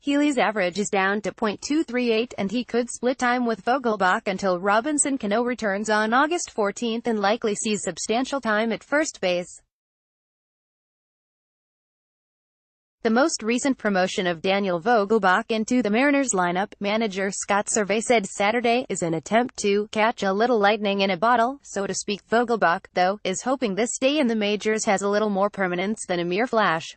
Healy's average is down to .238 and he could split time with Vogelbach until Robinson Cano returns on August 14 and likely sees substantial time at first base. The most recent promotion of Daniel Vogelbach into the Mariners lineup, manager Scott Survey said Saturday, is an attempt to catch a little lightning in a bottle, so to speak. Vogelbach, though, is hoping this stay in the majors has a little more permanence than a mere flash.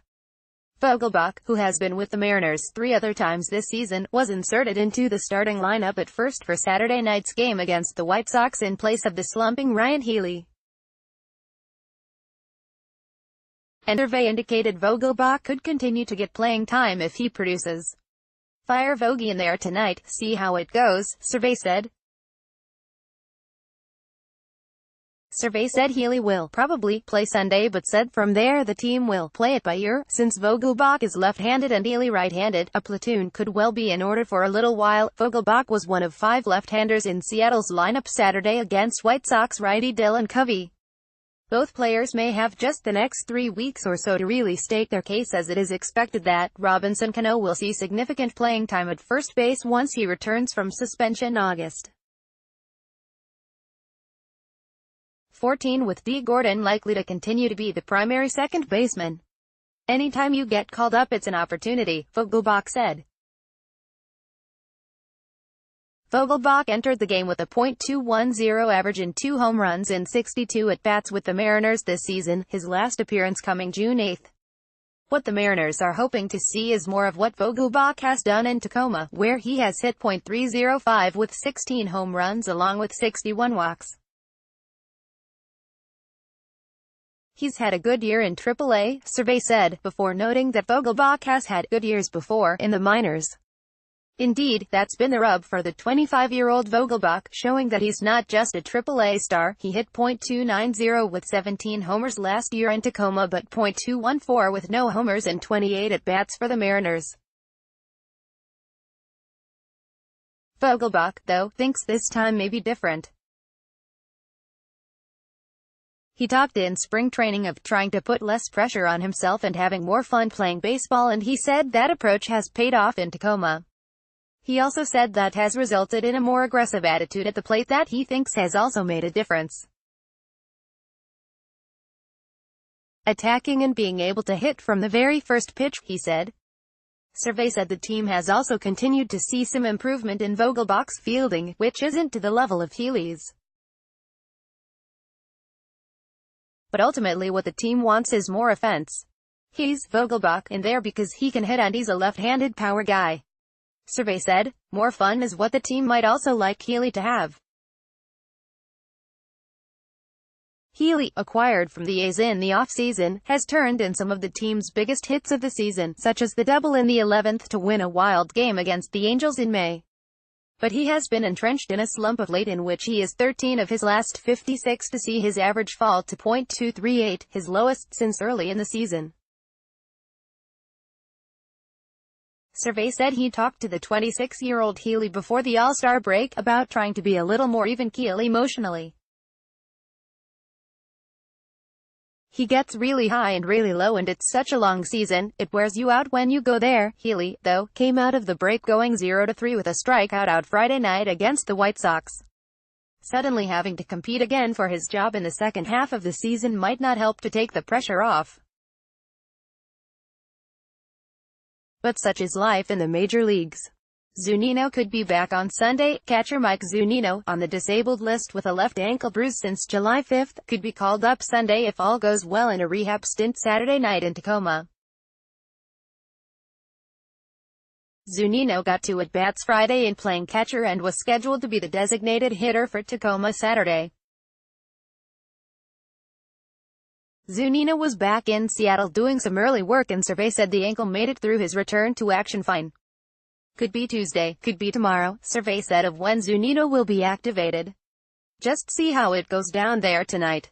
Vogelbach, who has been with the Mariners 3 other times this season, was inserted into the starting lineup at first for Saturday night's game against the White Sox in place of the slumping Ryon Healy. And Survey indicated Vogelbach could continue to get playing time if he produces. "Fire Vogie in there tonight, see how it goes," Survey said. Survey said Healy will probably play Sunday but said from there the team will play it by ear. Since Vogelbach is left-handed and Healy right-handed, a platoon could well be in order for a little while. Vogelbach was one of 5 left-handers in Seattle's lineup Saturday against White Sox righty Dylan Covey. Both players may have just the next 3 weeks or so to really state their case, as it is expected that Robinson Cano will see significant playing time at first base once he returns from suspension in August 14, with D. Gordon likely to continue to be the primary second baseman. "Anytime you get called up it's an opportunity," Vogelbach said. Vogelbach entered the game with a .210 average and 2 home runs in 62 at-bats with the Mariners this season, his last appearance coming June 8. What the Mariners are hoping to see is more of what Vogelbach has done in Tacoma, where he has hit .305 with 16 home runs along with 61 walks. "He's had a good year in AAA, Survey said, before noting that Vogelbach has had good years before in the minors. Indeed, that's been the rub for the 25-year-old Vogelbach, showing that he's not just a AAA star. He hit .290 with 17 homers last year in Tacoma but .214 with no homers and 28 at-bats for the Mariners. Vogelbach, though, thinks this time may be different. He talked in spring training of trying to put less pressure on himself and having more fun playing baseball, and he said that approach has paid off in Tacoma. He also said that has resulted in a more aggressive attitude at the plate that he thinks has also made a difference. Attacking and being able to hit from the very first pitch," he said. Survey said the team has also continued to see some improvement in Vogelbach's fielding, which isn't to the level of Healy's. But ultimately what the team wants is more offense. "He's Vogelbach in there because he can hit and he's a left-handed power guy," Survey said. "More fun is what the team might also like Healy to have." Healy, acquired from the A's in the off-season, has turned in some of the team's biggest hits of the season, such as the double in the 11th to win a wild game against the Angels in May. But he has been entrenched in a slump of late in which he is 13 of his last 56 to see his average fall to .238, his lowest since early in the season. Survey said he talked to the 26-year-old Healy before the All-Star break about trying to be a little more even-keel emotionally. "He gets really high and really low and it's such a long season, it wears you out when you go there." Healy, though, came out of the break going 0-3 with a strikeout out Friday night against the White Sox. Suddenly having to compete again for his job in the second half of the season might not help to take the pressure off. But such is life in the major leagues. Zunino could be back on Sunday. Catcher Mike Zunino, on the disabled list with a left ankle bruise since July 5, could be called up Sunday if all goes well in a rehab stint Saturday night in Tacoma. Zunino got 2 at-bats Friday in playing catcher and was scheduled to be the designated hitter for Tacoma Saturday. Zunino was back in Seattle doing some early work and Survey said the ankle made it through his return to action fine. "Could be Tuesday, could be tomorrow," Survey said of when Zunino will be activated. "Just see how it goes down there tonight."